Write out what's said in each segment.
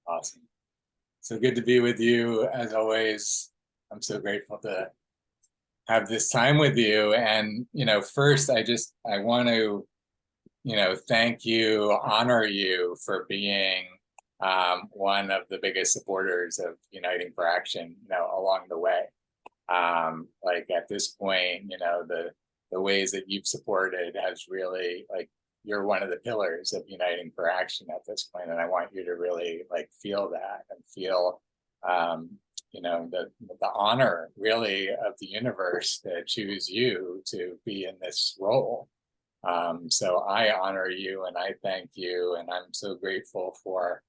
Awesome. So good to be with you as always. I'm so grateful to have this time with you. And, first I want to, thank you, honor you for being one of the biggest supporters of Uniting for Action, along the way. Like at this point, the ways that you've supported has really you're one of the pillars of Uniting for Action at this point, and I want you to really feel that and feel the honor really of the universe to choose you to be in this role. So I honor you and I thank you, and I'm so grateful for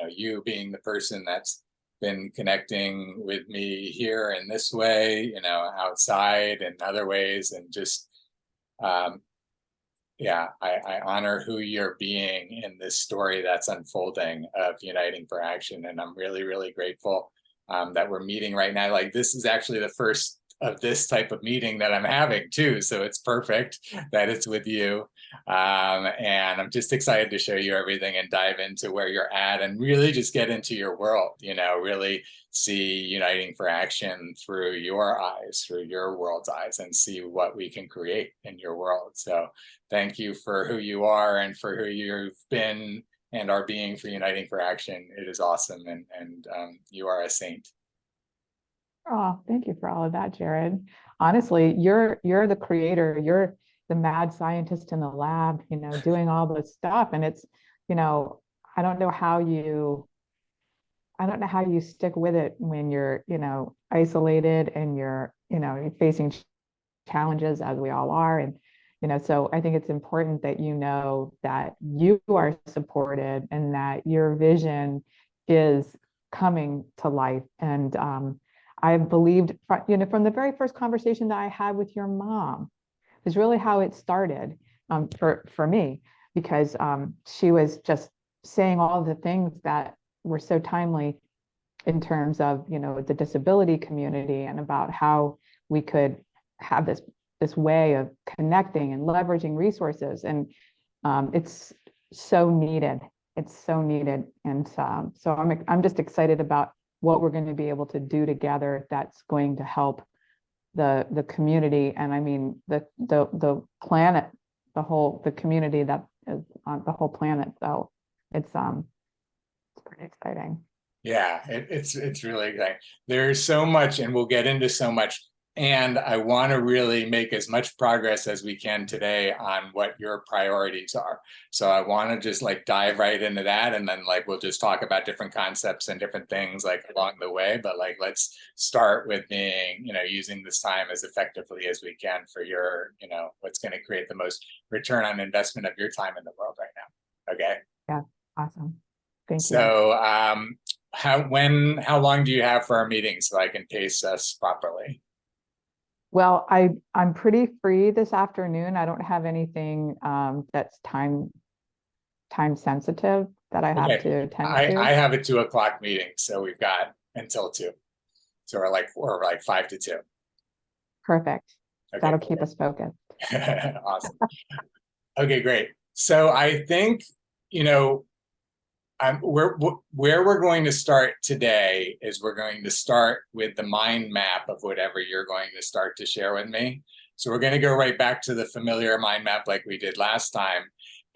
you being the person that's been connecting with me here in this way, outside and other ways, and just I honor who you're being in this story that's unfolding of Uniting for Action. And I'm really, really grateful that we're meeting right now. This is actually the first of this type of meeting that I'm having too. So it's perfect that it's with you. And I'm just excited to show you everything and dive into where you're at and really just get into your world, really see Uniting for Action through your eyes, through your world's eyes, and see what we can create in your world. So thank you for who you are and for who you've been and are being for Uniting for Action. It is awesome. And you are a saint. Oh, thank you for all of that, Jared. Honestly, you're the creator. You're the mad scientist in the lab, doing all this stuff. And it's, I don't know how you stick with it when you're, isolated and you're facing challenges, as we all are. And, so I think it's important that that you are supported and that your vision is coming to life. And I've believed, from the very first conversation that I had with your mom, is really how it started for me, because she was just saying all the things that were so timely in terms of, the disability community and about how we could have this way of connecting and leveraging resources. And it's so needed. It's so needed. And so I'm just excited about what we're going to be able to do together that's going to help the community, and I mean the planet, the community that is on the whole planet. So it's pretty exciting. Yeah, it's really exciting. There's so much, and we'll get into so much. And I want to really make as much progress as we can today on what your priorities are. So I want to just dive right into that, and then we'll just talk about different concepts and different things along the way. But let's start with being, using this time as effectively as we can for your, what's going to create the most return on investment of your time in the world right now. Okay. Yeah. Awesome. Thank you. So how long do you have for our meeting so I can pace us properly? Well, I'm pretty free this afternoon. I don't have anything that's time sensitive that I have to attend to. I have a 2:00 meeting, so we've got until 2. So we're like 5 to 2. Perfect. Okay, that'll keep us focused. Awesome. Okay, great. So I think, where we're going to start today is we're going to start with the mind map of whatever you're going to start to share with me. So we're going to go right back to the familiar mind map like we did last time.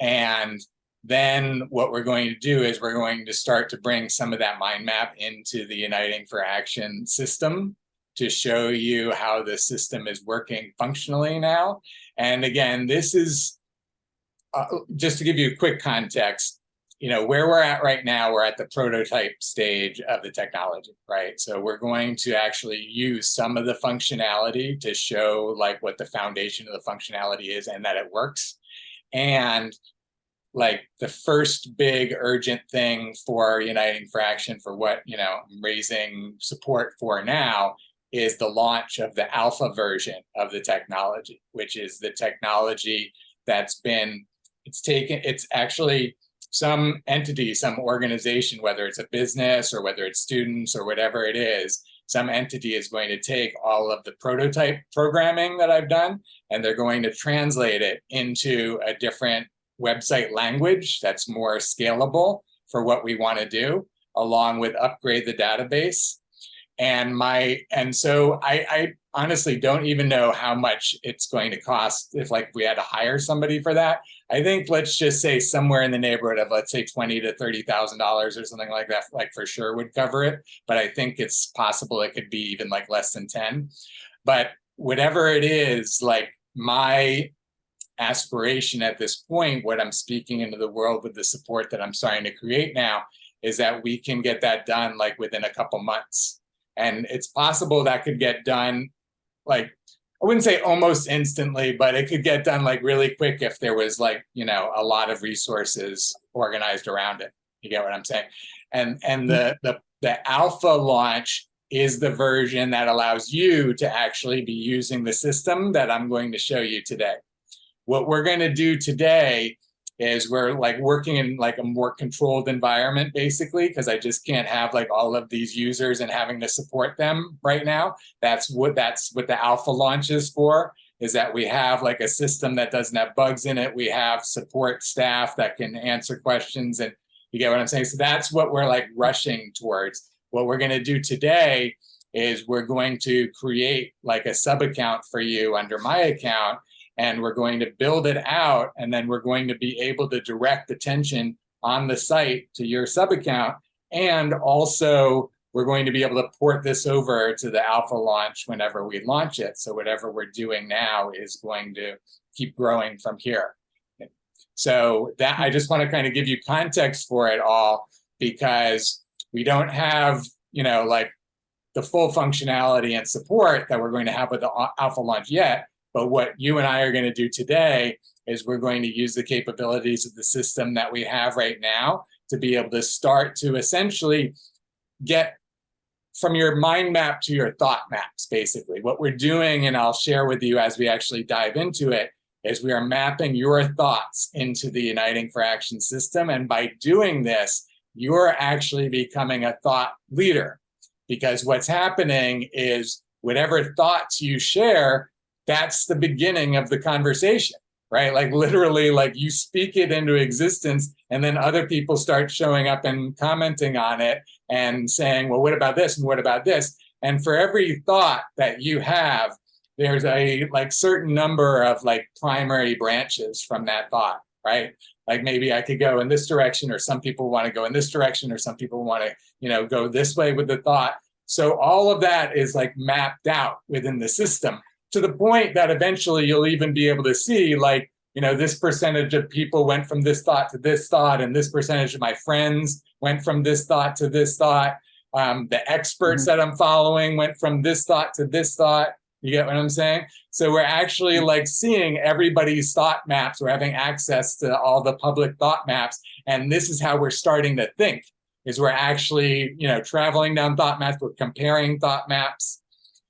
And then what we're going to do is we're going to start to bring some of that mind map into the Uniting for Action system to show you how the system is working functionally now. And again, this is just to give you a quick context. Where we're at right now, we're at the prototype stage of the technology, right? So we're going to actually use some of the functionality to show what the foundation of the functionality is and that it works. And the first big urgent thing for Uniting for Action, for what, I'm raising support for now, is the launch of the alpha version of the technology, which is the technology that's been, it's actually some entity, some organization, whether it's a business or whether it's students or whatever it is, some entity is going to take all of the prototype programming that I've done, and they're going to translate it into a different website language that's more scalable for what we want to do, along with upgrade the database. And so I honestly don't even know how much it's going to cost if like we had to hire somebody for that. I think let's just say somewhere in the neighborhood of, let's say, $20,000 to $30,000 or something like that, like for sure would cover it. But I think it's possible it could be even like less than 10. But whatever it is, like my aspiration at this point, what I'm speaking into the world with the support that I'm starting to create now, is that we can get that done like within a couple months. And it's possible that could get done, like, I wouldn't say almost instantly, but it could get done like really quick if there was like, you know, a lot of resources organized around it. You get what I'm saying? And the alpha launch is the version that allows you to actually be using the system that I'm going to show you today. What we're going to do today is we're like working in like a more controlled environment, basically, because I just can't have like all of these users and having to support them right now. That's what the alpha launch is for, is that we have like a system that doesn't have bugs in it. We have support staff that can answer questions, and you get what I'm saying? So that's what we're like rushing towards. What we're going to do today is we're going to create like a sub account for you under my account, and we're going to build it out, and then we're going to be able to direct attention on the site to your sub account. And also we're going to be able to port this over to the alpha launch whenever we launch it. So whatever we're doing now is going to keep growing from here. So that, I just want to kind of give you context for it all, because we don't have, you know, like the full functionality and support that we're going to have with the alpha launch yet. But what you and I are going to do today is we're going to use the capabilities of the system that we have right now to be able to start to essentially get from your mind map to your thought maps, basically. What we're doing, and I'll share with you as we actually dive into it, is we are mapping your thoughts into the Uniting for Action system. And by doing this, you're actually becoming a thought leader. Because what's happening is whatever thoughts you share, that's the beginning of the conversation, right? Like literally, like you speak it into existence, and then other people start showing up and commenting on it and saying, well, what about this? And what about this? And for every thought that you have, there's a like certain number of like primary branches from that thought, right? Like maybe I could go in this direction, or some people want to go in this direction, or some people want to, you know, go this way with the thought. So all of that is like mapped out within the system, to the point that eventually you'll even be able to see, like, you know, this percentage of people went from this thought to this thought, and this percentage of my friends went from this thought to this thought. The experts that I'm following went from this thought to this thought. You get what I'm saying? So we're actually like seeing everybody's thought maps. We're having access to all the public thought maps. And this is how we're starting to think, is we're actually, you know, traveling down thought maps, we're comparing thought maps.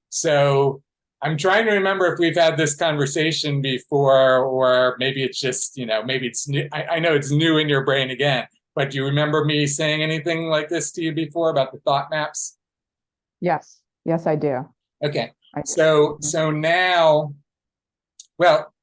So I'm trying to remember if we've had this conversation before, or maybe it's just, you know, maybe it's new. I know it's new in your brain again, but do you remember me saying anything like this to you before about the thought maps? Yes. Yes, I do. Okay. So now, well,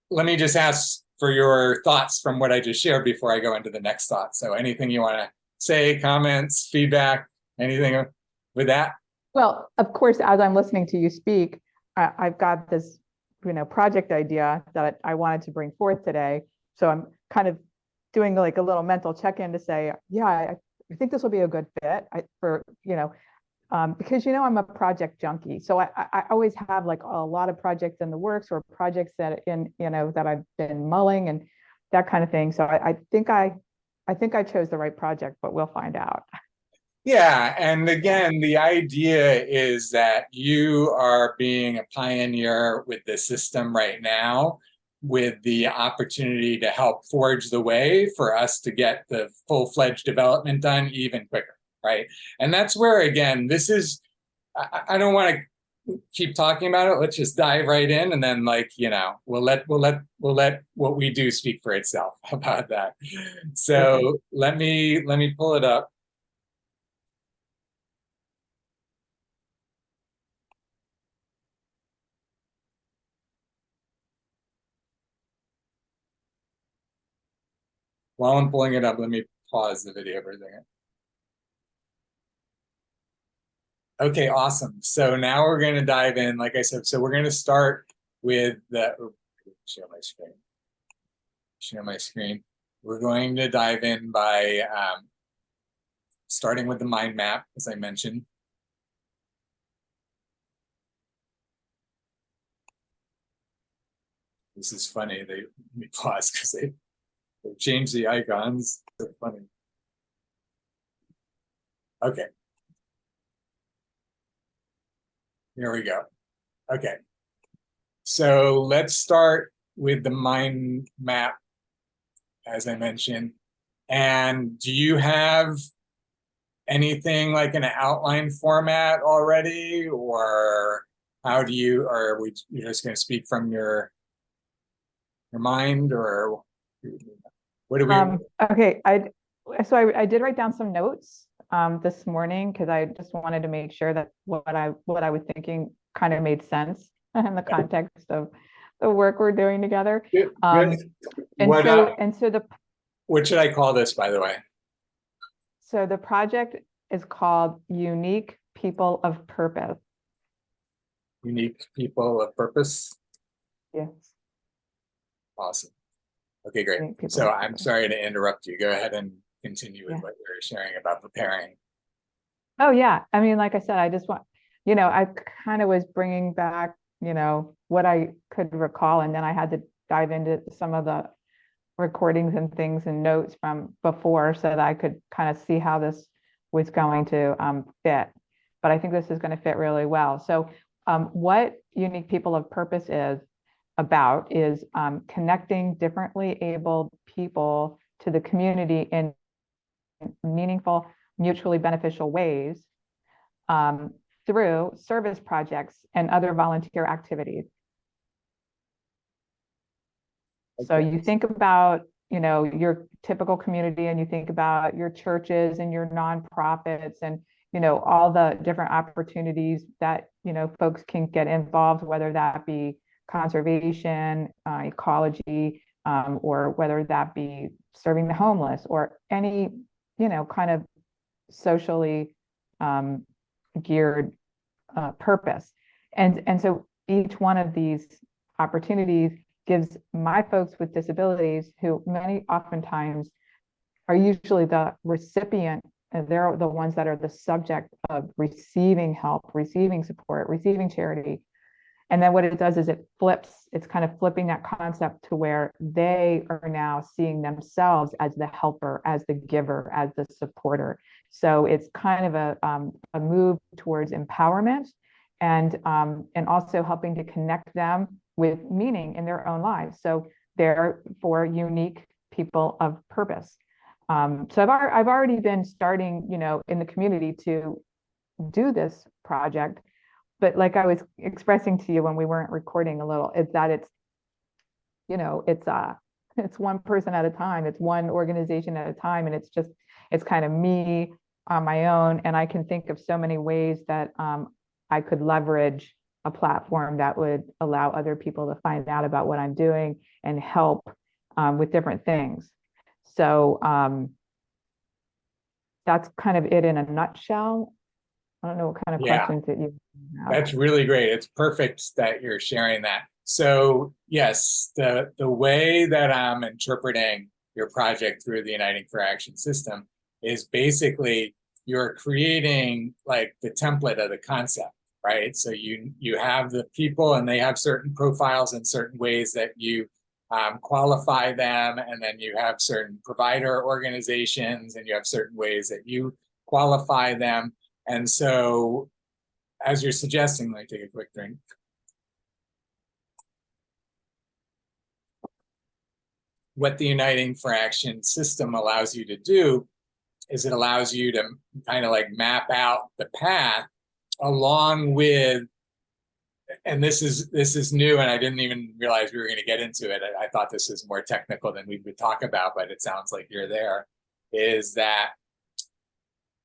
let me just ask for your thoughts from what I just shared before I go into the next thought. So anything you want to say, comments, feedback, anything with that? Well, of course, as I'm listening to you speak, I've got this, you know, project idea that I wanted to bring forth today. So I'm kind of doing like a little mental check-in to say, yeah, I think this will be a good fit for, you know, because, you know, I'm a project junkie. So I always have like a lot of projects in the works, or projects that you know, that I've been mulling and that kind of thing. So I think I chose the right project, but we'll find out. Yeah, and again, the idea is that you are being a pioneer with the system right now, with the opportunity to help forge the way for us to get the full-fledged development done even quicker, right? And that's where, again, this is, I don't want to keep talking about it. Let's just dive right in, and then, like, you know, we'll let what we do speak for itself. How about that? So let me pull it up. While I'm pulling it up, let me pause the video for a second. Okay, awesome. So now we're going to dive in, like I said, so we're going to start with the, share my screen. Share my screen. We're going to dive in by starting with the mind map, as I mentioned. This is funny. Let me pause because they changed the icons. So funny. Okay. Here we go. Okay. So let's start with the mind map, as I mentioned. And do you have anything like an outline format already, or how do you, or are you're just going to speak from your mind, or what do we? Okay, so I did write down some notes this morning because I just wanted to make sure that what I was thinking kind of made sense in the context of the work we're doing together. And what should I call this, by the way? So the project is called Unique People of Purpose. Unique People of Purpose? Yes. Awesome. Okay, great. So I'm sorry to interrupt you. Go ahead and continue with what you're sharing about preparing. Oh, yeah. I mean, like I said, I just want, I kind of was bringing back, what I could recall, and then I had to dive into some of the recordings and things and notes from before so that I could kind of see how this was going to fit. But I think this is going to fit really well. So what Unique People of Purpose is about is connecting differently abled people to the community in meaningful, mutually beneficial ways through service projects and other volunteer activities. Okay. So you think about, your typical community, and you think about your churches and your nonprofits and, all the different opportunities that, folks can get involved, whether that be conservation, ecology, or whether that be serving the homeless or any, kind of socially geared purpose. And so each one of these opportunities gives my folks with disabilities, who oftentimes are usually the recipient, and they're the ones that are the subject of receiving help, receiving support, receiving charity. And then what it does is it's kind of flipping that concept to where they are now seeing themselves as the helper, as the giver, as the supporter. So it's kind of a move towards empowerment and also helping to connect them with meaning in their own lives. So they're for unique people of purpose. So I've already been starting, in the community to do this project. But like I was expressing to you when we weren't recording a little, it's that it's one person at a time, it's one organization at a time, and it's kind of me on my own. And I can think of so many ways that I could leverage a platform that would allow other people to find out about what I'm doing and help with different things. So that's kind of it in a nutshell. I don't know what kind of questions that you have. That's really great. It's perfect that you're sharing that. So yes, the way that I'm interpreting your project through the Uniting for Action system is basically you're creating like the template of the concept, right? So you have the people, and they have certain profiles and certain ways that you qualify them, and then you have certain provider organizations, and you have certain ways that you qualify them. And so, as you're suggesting, let me take a quick drink. What the Uniting for Action system allows you to do is it allows you to kind of like map out the path along with, and this is new, and I didn't even realize we were going to get into it. I thought this was more technical than we would talk about, but it sounds like you're there, is that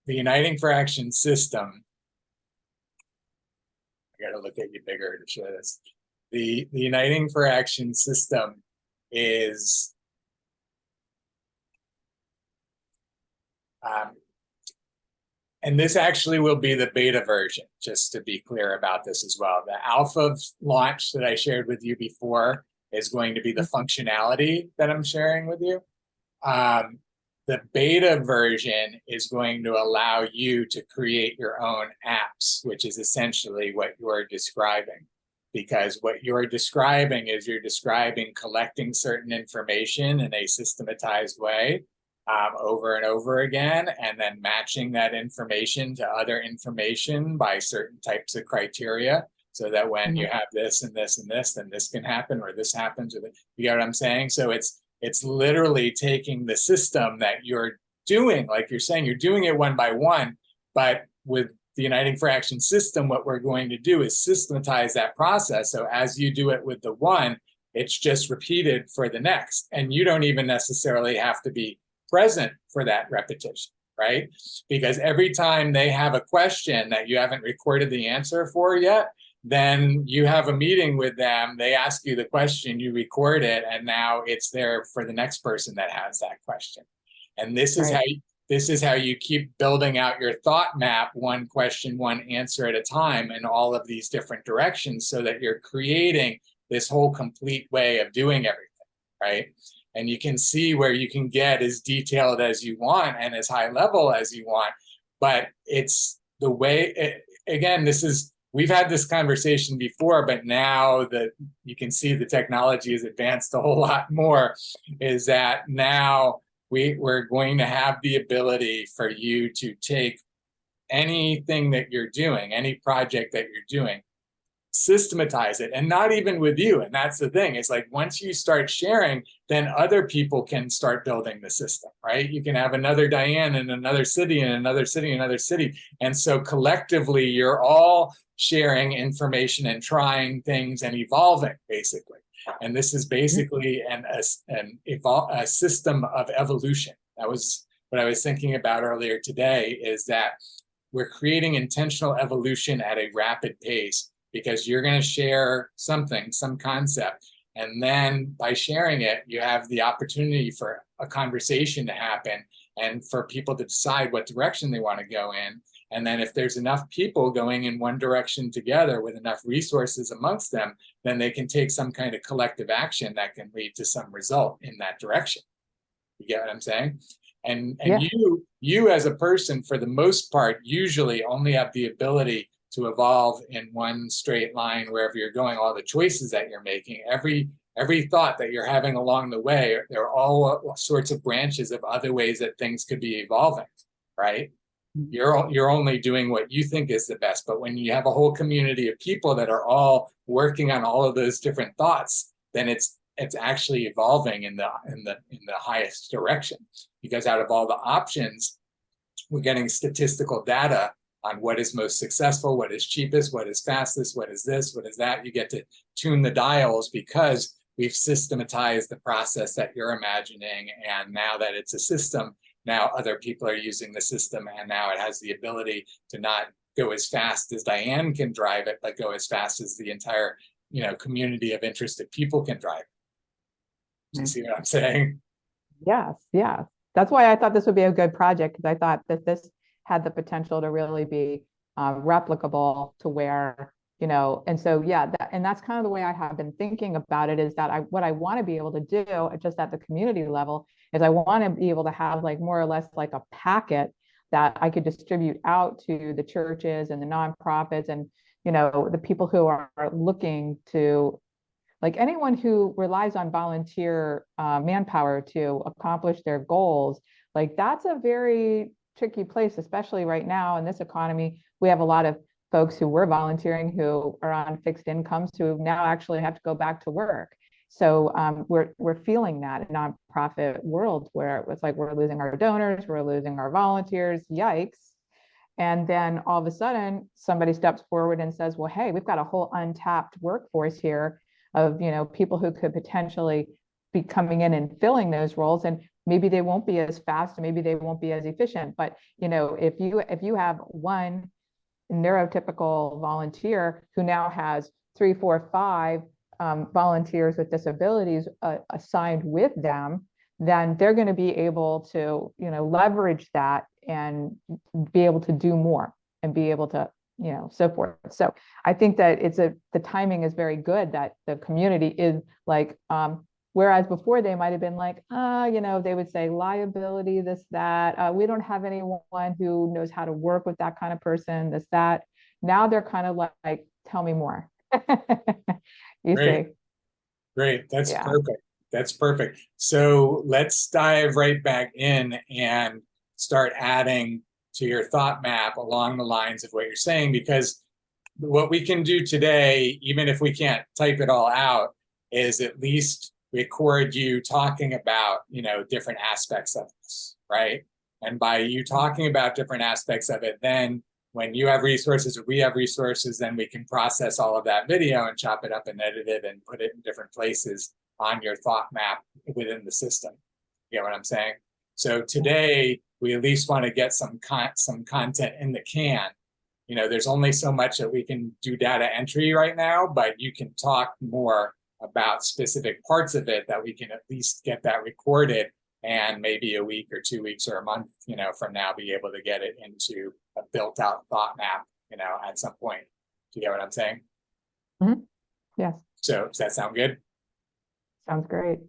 the Uniting for Action system, I got to look at you bigger to show this. The Uniting for Action system is Um, and this actually will be the beta version, just to be clear about this as well. The alpha launch that I shared with you before is going to be the functionality that I'm sharing with you. The beta version is going to allow you to create your own apps, which is essentially what you're describing. Because what you're describing is you're describing collecting certain information in a systematized way over and over again, and then matching that information to other information by certain types of criteria, so that when you have this and this and this, then this can happen, or this happens, or you get what I'm saying? So it's literally taking the system that you're doing, like you're saying, you're doing it one by one, but with the Uniting for Action system, what we're going to do is systematize that process. So as you do it with the one, it's just repeated for the next. And you don't even necessarily have to be present for that repetition, right? Because every time they have a question that you haven't recorded the answer for yet, then you have a meeting with them, they ask you the question, you record it, and now it's there for the next person that has that question. And this is how you keep building out your thought map, one question, one answer at a time, in all of these different directions, so that you're creating this whole complete way of doing everything, right? And you can see where you can get as detailed as you want and as high level as you want, but it's the way, again, we've had this conversation before, but now that you can see the technology has advanced a whole lot more, is that now we're going to have the ability for you to take anything that you're doing, any project that you're doing, systematize it, and not even with you. And that's the thing. It's like, once you start sharing, then other people can start building the system, right? You can have another Diane in another city, and another city, another city. And so collectively, you're all sharing information and trying things and evolving, basically. And this is basically a system of evolution. That was what I was thinking about earlier today, is that we're creating intentional evolution at a rapid pace, because you're going to share something, some concept, and then by sharing it, you have the opportunity for a conversation to happen and for people to decide what direction they want to go in. And then if there's enough people going in one direction together with enough resources amongst them, then they can take some kind of collective action that can lead to some result in that direction. You get what I'm saying? And you as a person, for the most part, usually only have the ability to evolve in one straight line wherever you're going. All the choices that you're making, every thought that you're having along the way, there are all sorts of branches of other ways that things could be evolving, right? You're only doing what you think is the best. But when you have a whole community of people that are all working on all of those different thoughts, then it's actually evolving in the highest direction. Because out of all the options, we're getting statistical data on what is most successful, what is cheapest, what is fastest, what is this, what is that. You get to tune the dials because we've systematized the process that you're imagining. And now that it's a system, now other people are using the system, and now it has the ability to not go as fast as Diane can drive it, but go as fast as the entire, community of interested people can drive it. Do you see what I'm saying? Yes, yeah. That's why I thought this would be a good project, because I thought that this had the potential to really be replicable to where, and so, yeah, and that's kind of the way I have been thinking about it, is that what I want to be able to do just at the community level is I want to be able to have like more or less like a packet that I could distribute out to the churches and the nonprofits and, the people who are looking to, like, anyone who relies on volunteer manpower to accomplish their goals. Like, that's a very tricky place, especially right now in this economy. We have a lot of folks who were volunteering who are on fixed incomes who now actually have to go back to work. So we're feeling that in nonprofit world, where it's like we're losing our donors, we're losing our volunteers. Yikes. And then all of a sudden somebody steps forward and says, well, hey, we've got a whole untapped workforce here of people who could potentially be coming in and filling those roles. And maybe they won't be as fast, maybe they won't be as efficient, but if you have one neurotypical volunteer who now has 3, 4, 5 volunteers with disabilities assigned with them, then they're going to be able to, leverage that and be able to do more and be able to, so forth. So I think that the timing is very good that the community is like, whereas before they might have been like, they would say liability, this, that, we don't have anyone who knows how to work with that kind of person, this, that. Now they're kind of like, tell me more. You Great. see? Great. That's Yeah. perfect. That's perfect. So let's dive right back in and start adding to your thought map along the lines of what you're saying, because what we can do today, even if we can't type it all out, is at least record you talking about, different aspects of this, right? And by you talking about different aspects of it, then when you have resources or we have resources, then we can process all of that video and chop it up and edit it and put it in different places on your thought map within the system. You get what I'm saying? So today, we at least want to get some content in the can. There's only so much that we can do data entry right now, but you can talk more about specific parts of it that we can at least get that recorded, and maybe a week or 2 weeks or a month, from now, be able to get it into a built out thought map, at some point. Do you get what I'm saying? Mm-hmm. Yes. So does that sound good? Sounds great.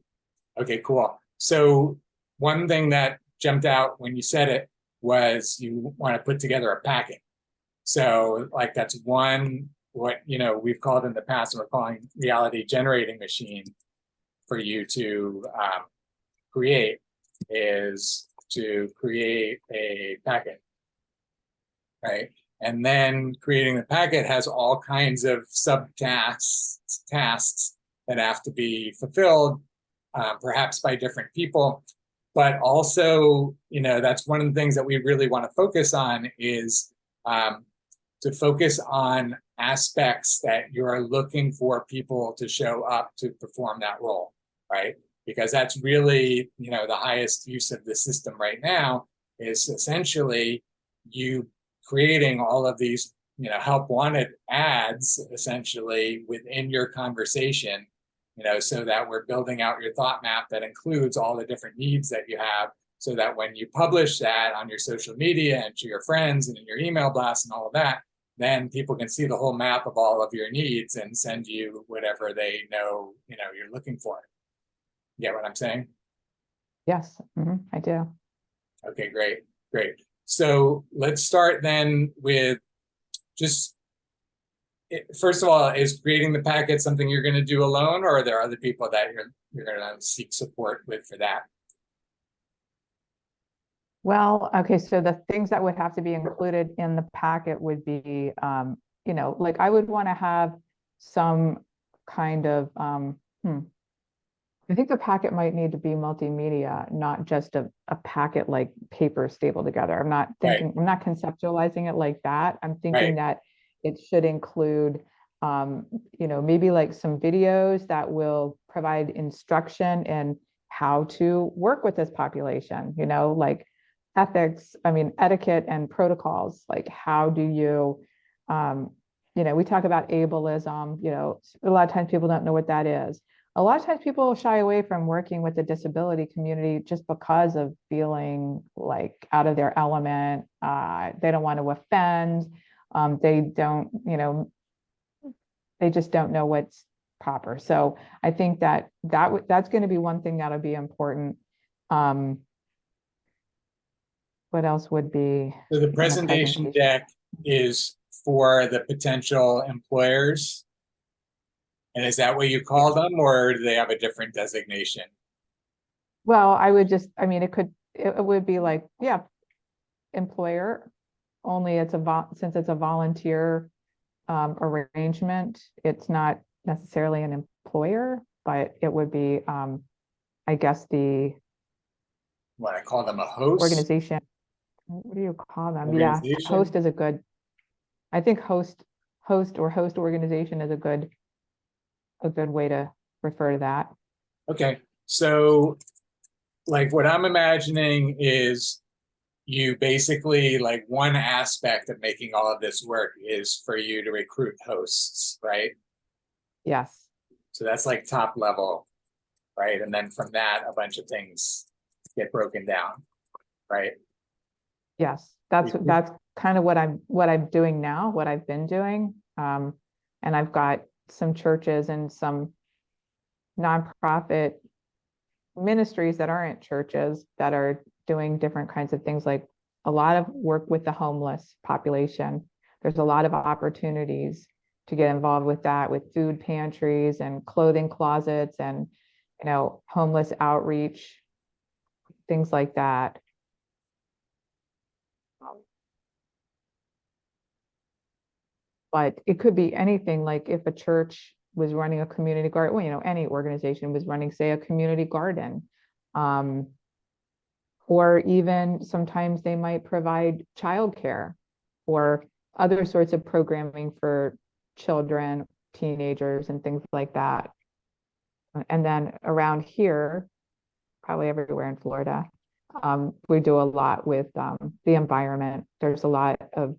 Okay, cool. So one thing that jumped out when you said it was you want to put together a packet. So like that's one, what, we've called in the past, we're calling reality generating machine for you to create, is to create a packet, right? And then creating the packet has all kinds of tasks that have to be fulfilled, perhaps by different people. But also, that's one of the things that we really want to focus on is to focus on aspects that you're looking for people to show up to perform that role, right? Because that's really, the highest use of the system right now is essentially you creating all of these, help wanted ads essentially within your conversation, so that we're building out your thought map that includes all the different needs that you have, so that when you publish that on your social media and to your friends and in your email blasts and all of that, then people can see the whole map of all of your needs and send you whatever they know, you're looking for. You get what I'm saying? Yes, I do. Okay, great. So let's start then with just, first of all, is creating the packet something you're going to do alone, or are there other people that you're going to seek support with for that? Well, okay, so the things that would have to be included in the packet would be, like I would want to have some kind of, I think the packet might need to be multimedia, not just a packet like paper stapled together. I'm not thinking, I'm not conceptualizing it like that. I'm thinking that it should include, maybe like some videos that will provide instruction in how to work with this population, like ethics, etiquette and protocols, like how do you, we talk about ableism, a lot of times people don't know what that is. A lot of times people shy away from working with the disability community just because of feeling like out of their element. They don't want to offend. They don't, they just don't know what's proper. So I think that's going to be one thing that'll be important. What else would be? So the presentation deck is for the potential employers. And is that what you call them, or do they have a different designation? Well, I would just, it would be like, yeah, employer, only since it's a volunteer arrangement, it's not necessarily an employer, but it would be, I guess What I call them, a host? Organization. What do you call them? Yeah, host is a good, I think host or host organization is a good way to refer to that. Okay, so like what I'm imagining is you basically, like, one aspect of making all of this work is for you to recruit hosts, right? Yes. So that's like top level. right? And then from that, a bunch of things get broken down, right? Yes, that's kind of what I'm doing now, what I've been doing. And I've got some churches and some nonprofit ministries that aren't churches that are doing different kinds of things, like a lot of work with the homeless population. There's a lot of opportunities to get involved with that, with food pantries and clothing closets and, homeless outreach, things like that. But it could be anything, like if a church was running a community garden, well, any organization was running, say, a community garden. Or even sometimes they might provide childcare or other sorts of programming for children, teenagers, and things like that. And then around here, probably everywhere in Florida, we do a lot with the environment. There's a lot of,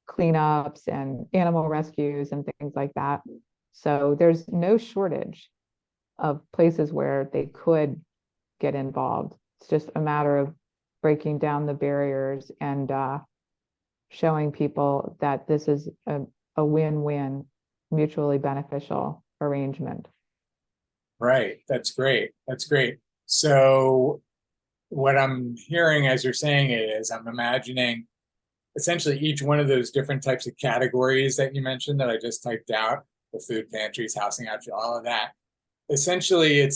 cleanups and animal rescues and things like that. So there's no shortage of places where they could get involved. It's just a matter of breaking down the barriers and showing people that this is a win-win, mutually beneficial arrangement. Right. That's great. That's great. So what I'm hearing as you're saying it is I'm imagining essentially each one of those different types of categories that you mentioned that I just typed out, the food pantries, housing out, all of that. Essentially,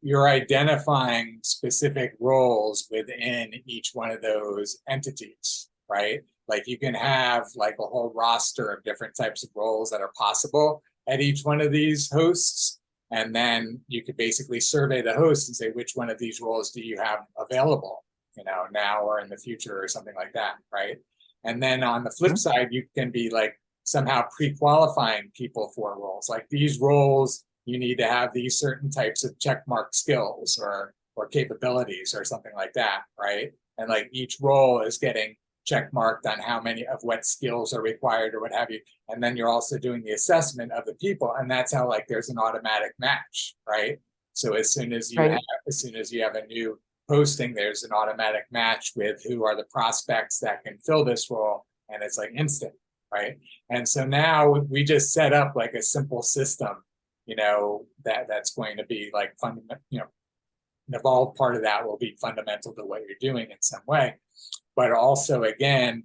you're identifying specific roles within each one of those entities, right? Like you can have like a whole roster of different types of roles that are possible at each one of these hosts. And then you could basically survey the host and say, which one of these roles do you have available, now or in the future or something like that, right? And then on the flip side, you can be like somehow pre-qualifying people for roles. Like these roles, you need to have these certain types of checkmark skills or capabilities or something like that, right? And like each role is getting checkmarked on how many of what skills are required or what have you. And then you're also doing the assessment of the people, and that's how like there's an automatic match, right? So as soon as you have a new posting, there's an automatic match with who are the prospects that can fill this role, and it's like instant, right? And so now we just set up like a simple system, that's going to be like fundamental, an evolved part of that will be fundamental to what you're doing in some way. But also, again,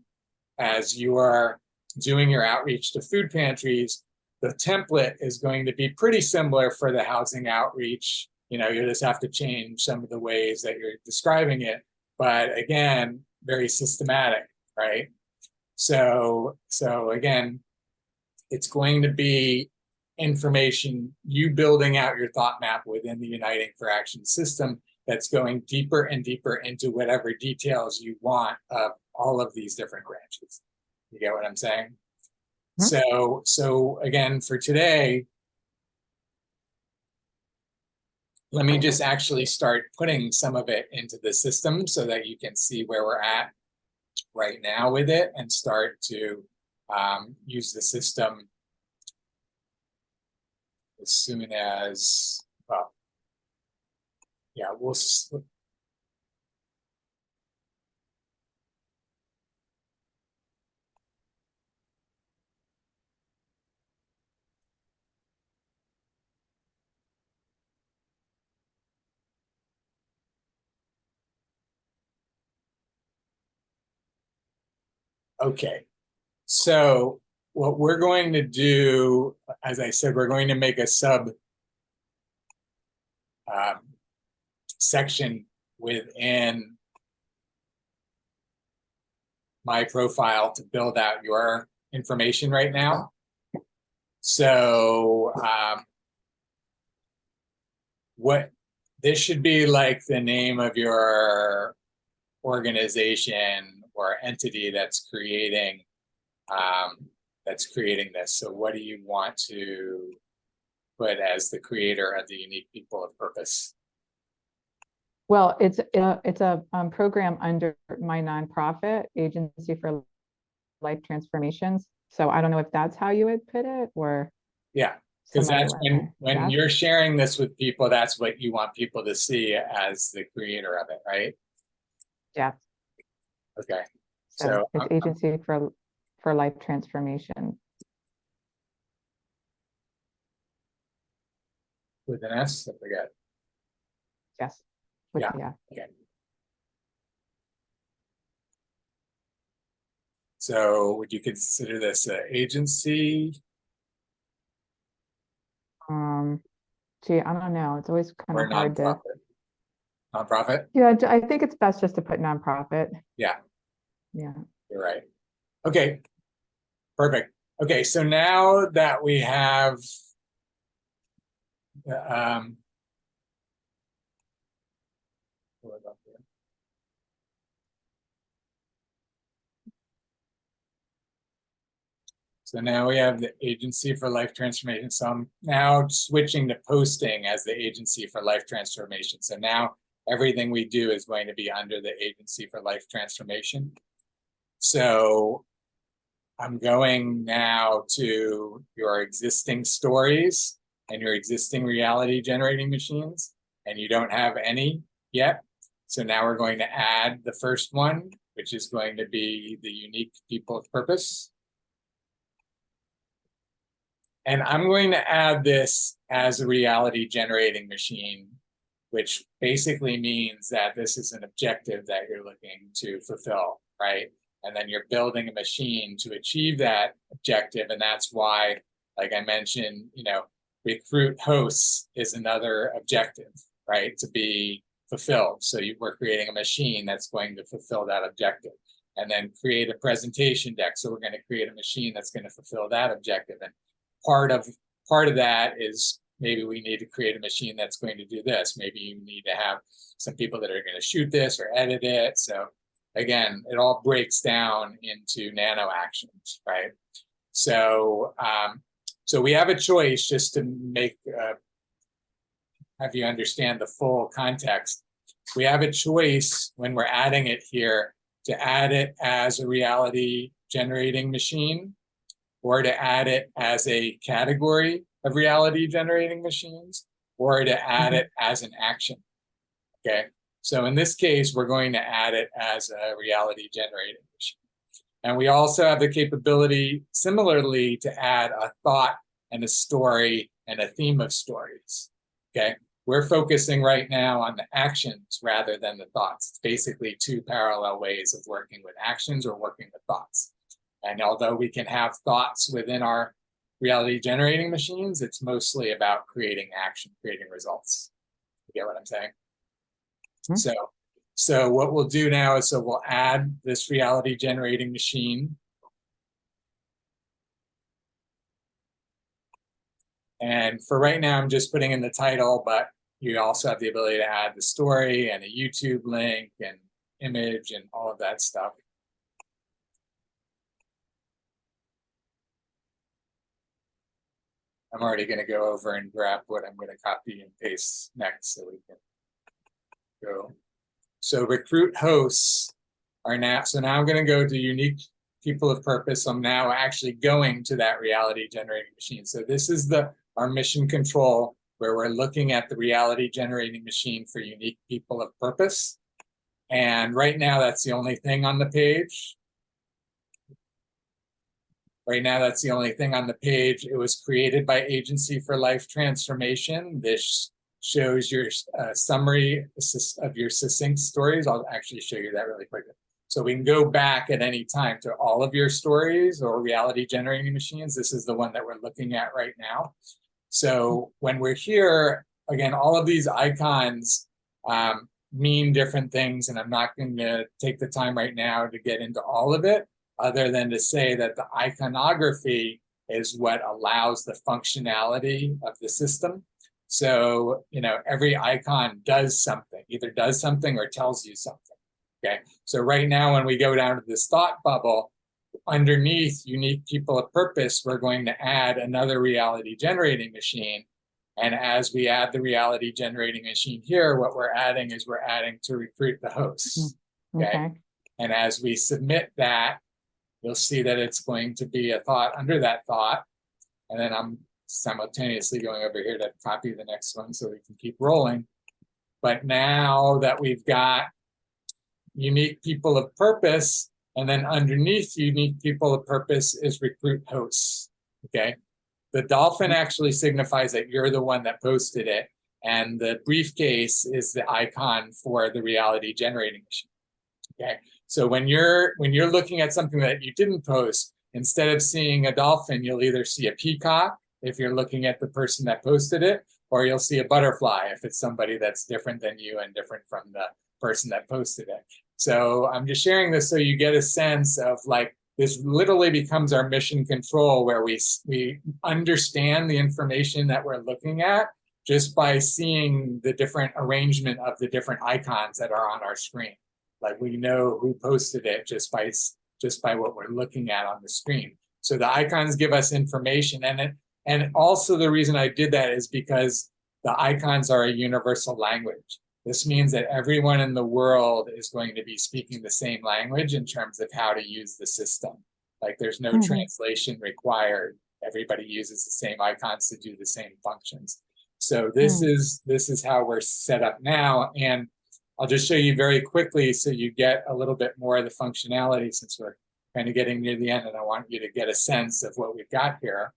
as you are doing your outreach to food pantries, the template is going to be pretty similar for the housing outreach. You just have to change some of the ways that you're describing it. But again, very systematic, right? So again, it's going to be information, you building out your thought map within the Uniting for Action system that's going deeper and deeper into whatever details you want of all of these different branches. You get what I'm saying? Mm-hmm. So again, for today, let me just actually start putting some of it into the system so that you can see where we're at right now with it and start to use the system as soon as, well, yeah, we'll. Okay, so what we're going to do, as I said, we're going to make a sub section within my profile to build out your information right now. So what this should be like the name of your organization or entity that's creating this. So what do you want to put as the creator of the Unique People of Purpose? Well, it's a program under my nonprofit Agency for Life Transformations. So I don't know if that's how you would put it, or yeah, Because somebody that's when yes? you're sharing this with people, that's what you want people to see as the creator of it, right? Yes. Okay. So So it's agency for life transformation. with an S, I forget. Yes. Yeah. Yeah. Okay. So would you consider this an agency Gee, I don't know. It's always kind or of a hard to. nonprofit? Nonprofit? Yeah, I think it's best just to put nonprofit. Yeah, Yeah. you're right. Okay, perfect. Okay, so now that we have um, so now we have the Agency for Life Transformation. So I'm now switching to posting as the Agency for Life Transformation. So now everything we do is going to be under the Agency for Life Transformation. So I'm going now to your existing stories and your existing reality generating machines, and you don't have any yet. So now we're going to add the first one, which is going to be the unique people of purpose. And I'm going to add this as a reality generating machine, which basically means that this is an objective that you're looking to fulfill, right? And then you're building a machine to achieve that objective. And that's why, like I mentioned, recruit hosts is another objective, right? To be fulfilled. So we're creating a machine that's going to fulfill that objective. And then create a presentation deck. So we're going to create a machine that's going to fulfill that objective. And part of that is maybe we need to create a machine that's going to do this. Maybe you need to have some people that are going to shoot this or edit it. So again, it all breaks down into nano actions, right? So so we have a choice, just to make have you understand the full context. We have a choice when we're adding it here to add it as a reality generating machine, or to add it as a category of reality generating machines, or to add it as an action. Okay, so in this case, we're going to add it as a reality generating machine. And we also have the capability, similarly, to add a thought and a story and a theme of stories. Okay, we're focusing right now on the actions rather than the thoughts. It's basically two parallel ways of working with actions or working with thoughts. And although we can have thoughts within our reality generating machines, it's mostly about creating action, creating results. You get what I'm saying? So what we'll do now is, we'll add this reality generating machine. And for right now, I'm just putting in the title, but you also have the ability to add the story and a YouTube link and image and all of that stuff. I'm already going to go over and grab what I'm going to copy and paste next so we can go. So recruit hosts are now, so now I'm going to go to unique people of purpose. I'm now actually going to that reality generating machine. So this is our mission control, where we're looking at the reality generating machine for unique people of purpose. And right now, that's the only thing on the page. Right now, that's the only thing on the page. It was created by Agency for Life Transformation. This shows your summary of your succinct stories. I'll actually show you that really quickly. So we can go back at any time to all of your stories or reality generating machines. This is the one that we're looking at right now. So when we're here, again, all of these icons mean different things, and I'm not going to take the time right now to get into all of it, other than to say that the iconography is what allows the functionality of the system. So, every icon does something, either does something or tells you something. Okay, so right now, when we go down to this thought bubble, underneath unique people of purpose, we're going to add another reality generating machine. And as we add the reality generating machine here, what we're adding is we're adding to recruit the hosts. Okay. And as we submit that, you'll see that it's going to be a thought under that thought. And then I'm simultaneously going over here to copy the next one so we can keep rolling. But now that we've got unique people of purpose, and then underneath unique people of purpose is recruit hosts, okay? The dolphin actually signifies that you're the one that posted it, and the briefcase is the icon for the reality generating machine, okay? So when you're looking at something that you didn't post, instead of seeing a dolphin, you'll either see a peacock if you're looking at the person that posted it, or you'll see a butterfly if it's somebody that's different than you and different from the person that posted it. So I'm just sharing this so you get a sense of like, this literally becomes our mission control, where we understand the information that we're looking at just by seeing the different arrangement of the different icons that are on our screen. Like, we know who posted it just by what we're looking at on the screen. So the icons give us information, and also the reason I did that is because the icons are a universal language. This means that everyone in the world is going to be speaking the same language in terms of how to use the system. Like, there's no translation required. Everybody uses the same icons to do the same functions. So this is how we're set up now. And I'll just show you very quickly so you get a little bit more of the functionality, since we're kind of getting near the end and I want you to get a sense of what we've got here.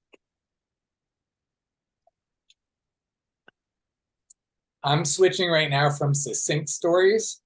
I'm switching right now from succinct stories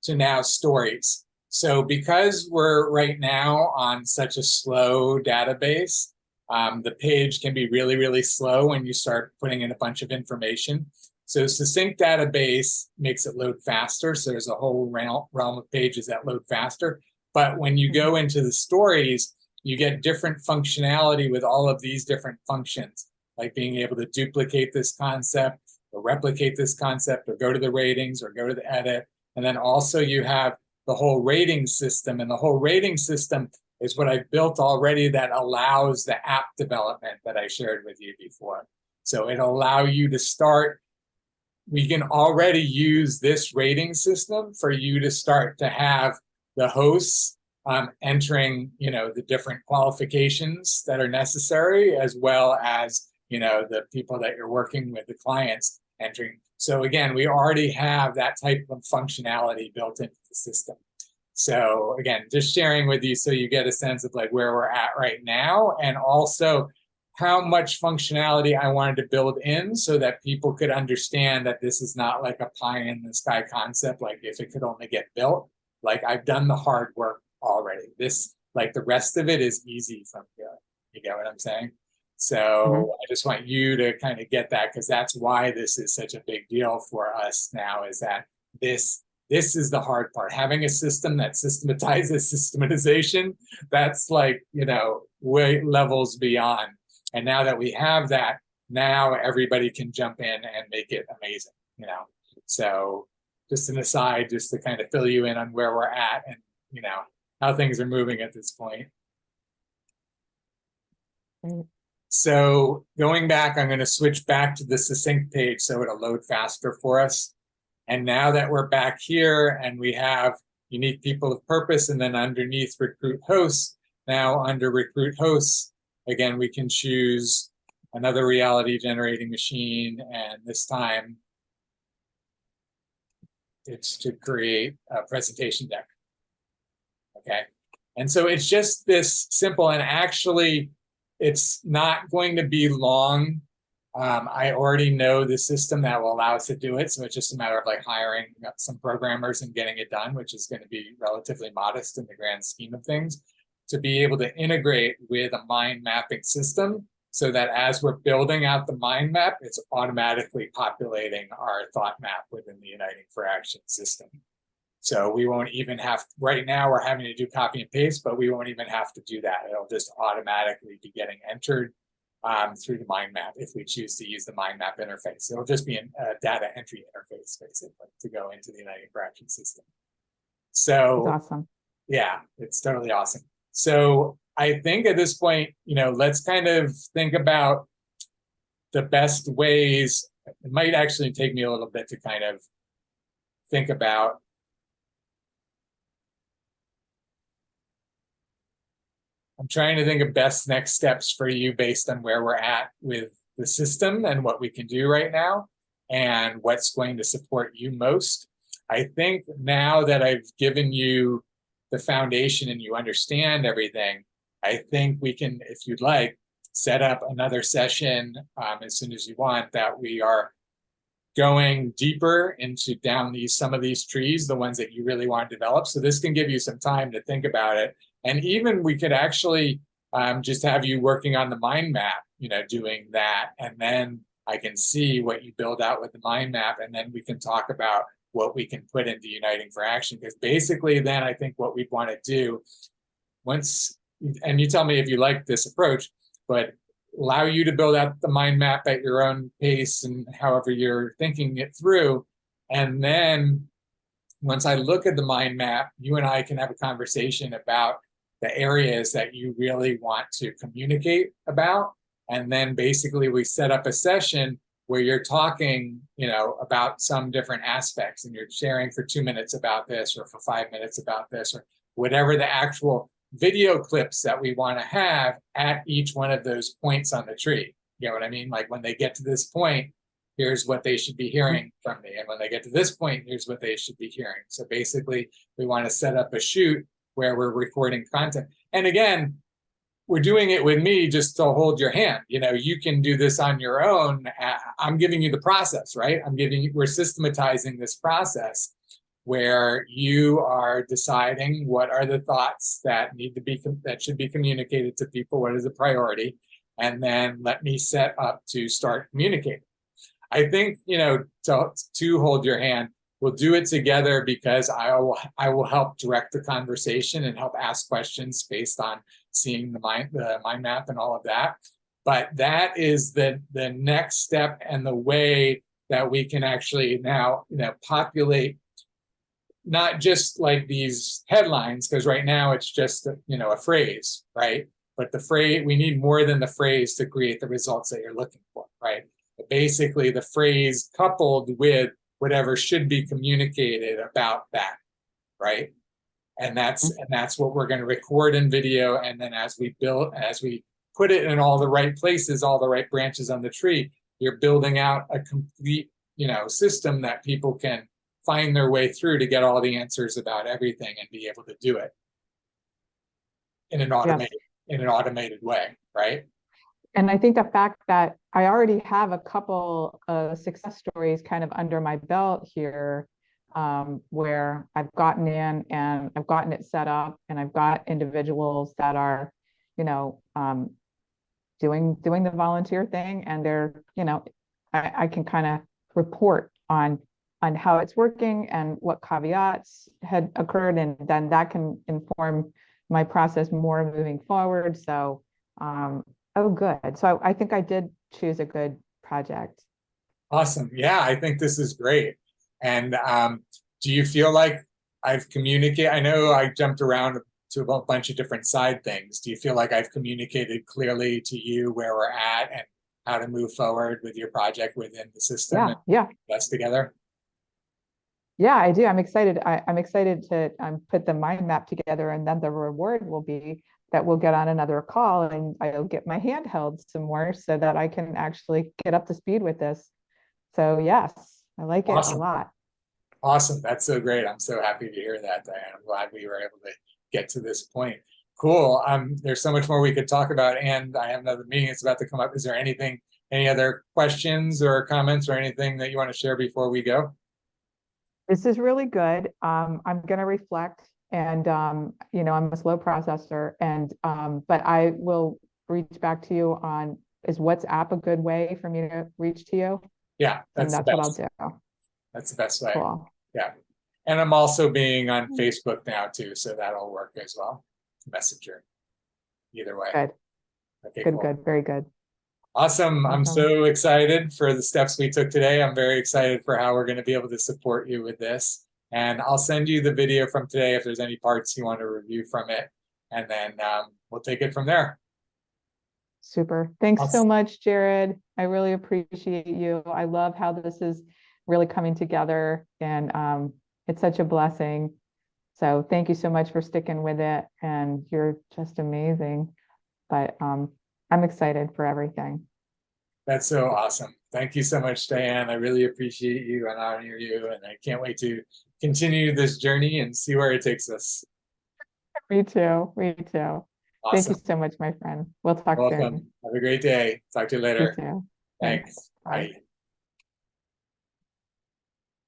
to now stories. So because we're right now on such a slow database, the page can be really, really slow when you start putting in a bunch of information. So succinct database makes it load faster. So there's a whole realm of pages that load faster. But when you go into the stories, you get different functionality with all of these different functions, like being able to duplicate this concept, or replicate this concept, or go to the ratings, or go to the edit. And then also you have the whole rating system, and the whole rating system is what I've built already that allows the app development that I shared with you before. So it'll allow you to start, we can already use this rating system for you to start to have the hosts entering, the different qualifications that are necessary, as well as, the people that you're working with, the clients, entering. So again, we already have that type of functionality built into the system. So again, just sharing with you so you get a sense of like where we're at right now, and also how much functionality I wanted to build in so that people could understand that this is not like a pie in the sky concept. Like, if it could only get built, like, I've done the hard work already. This, like, the rest of it is easy from here. You get what I'm saying? So I just want you to kind of get that, because that's why this is such a big deal for us now, is that this is the hard part. Having a system that systematizes systematization, that's like, way levels beyond. And now that we have that, now everybody can jump in and make it amazing, So just an aside, just to kind of fill you in on where we're at and, how things are moving at this point. So going back, I'm going to switch back to the succinct page so it'll load faster for us. And now that we're back here and we have unique people of purpose, and then underneath recruit hosts, now under recruit hosts, again, we can choose another reality generating machine. And this time it's to create a presentation deck. Okay. And so it's just this simple, and actually it's not going to be long. I already know the system that will allow us to do it. So it's just a matter of like hiring some programmers and getting it done, which is going to be relatively modest in the grand scheme of things, to be able to integrate with a mind mapping system, so that as we're building out the mind map, it's automatically populating our thought map within the Uniting for Action system. So we won't even have, right now we're having to do copy and paste, but we won't even have to do that. It'll just automatically be getting entered through the mind map if we choose to use the mind map interface. It'll just be a data entry interface, basically, to go into the Uniting for Action system. So that's awesome. Yeah, it's totally awesome. So I think at this point, let's kind of think about the best ways. It might actually take me a little bit to kind of think about I'm trying to think of best next steps for you based on where we're at with the system and what we can do right now and what's going to support you most. I think now that I've given you the foundation and you understand everything, I think we can, if you'd like, set up another session as soon as you want, that we are going deeper into down some of these trees, the ones that you really want to develop. So this can give you some time to think about it. And even we could actually just have you working on the mind map, doing that. And then I can see what you build out with the mind map. And then we can talk about what we can put into Uniting for Action. Because basically then I think what we'd want to do once, and you tell me if you like this approach, but allow you to build out the mind map at your own pace and however you're thinking it through. And then once I look at the mind map, you and I can have a conversation about the areas that you really want to communicate about. And then basically we set up a session where you're talking, about some different aspects, and you're sharing for 2 minutes about this, or for 5 minutes about this, or whatever the actual video clips that we want to have at each one of those points on the tree. You know what I mean? Like when they get to this point, here's what they should be hearing from me. And when they get to this point, here's what they should be hearing. So basically, we want to set up a shoot where we're recording content. And again, we're doing it with me just to hold your hand. You can do this on your own. I'm giving you the process, right? We're systematizing this process where you are deciding what are the thoughts that should be communicated to people, what is the priority, and then let me set up to start communicating. I think, to hold your hand, we'll do it together because I will help direct the conversation and help ask questions based on seeing the mind map and all of that. But that is the next step and the way that we can actually now, populate not just like these headlines, because right now it's just a phrase, right? But the phrase, we need more than the phrase to create the results that you're looking for, right? But basically the phrase coupled with whatever should be communicated about that, right? And that's what we're going to record in video. And then as we put it in all the right places, all the right branches on the tree, you're building out a complete, system that people can find their way through to get all the answers about everything and be able to do it in an automated way, right? And I think the fact that I already have a couple of success stories kind of under my belt here, where I've gotten in and I've gotten it set up, and I've got individuals that are, doing the volunteer thing, and they're, I can kind of report on how it's working and what caveats had occurred, and then that can inform my process more moving forward. So, oh, good. So I think I did choose a good project. Awesome. Yeah, I think this is great. And do you feel like I've communicated? I know I jumped around to a bunch of different side things. Do you feel like I've communicated clearly to you where we're at and how to move forward with your project within the system? Yeah. Us together? Yeah, I do. I'm excited. I'm excited to put the mind map together, and then the reward will be that we'll get on another call and I'll get my hand held some more so that I can actually get up to speed with this. So yes, I like it a lot. Awesome. That's so great. I'm so happy to hear that, Diane. I'm glad we were able to get to this point. Cool. There's so much more we could talk about, and I have another meeting that's about to come up. Is there any other questions or comments or anything that you want to share before we go? This is really good. I'm going to reflect, and I'm a slow processor, and but I will reach back to you on, is WhatsApp a good way for me to reach to you? Yeah, that's what I'll do. That's the best way. Cool. Yeah. And I'm also being on Facebook now too, so that'll work as well. Messenger. Either way. Good. Okay, good, cool. Good. Very good. Awesome. I'm so excited for the steps we took today. I'm very excited for how we're going to be able to support you with this. And I'll send you the video from today if there's any parts you want to review from it. And then we'll take it from there. Super. Thanks so much, Jared. I really appreciate you. I love how this is really coming together, and it's such a blessing. So thank you so much for sticking with it, and you're just amazing. But I'm excited for everything. That's so awesome. Thank you so much, Diane. I really appreciate you and honor you, and I can't wait to continue this journey and see where it takes us. Me too. Me too. Thank you Awesome. so much, my friend. We'll talk soon. Welcome. Have a great day. Talk to you You later. too. Thanks. Thanks. Bye. Bye.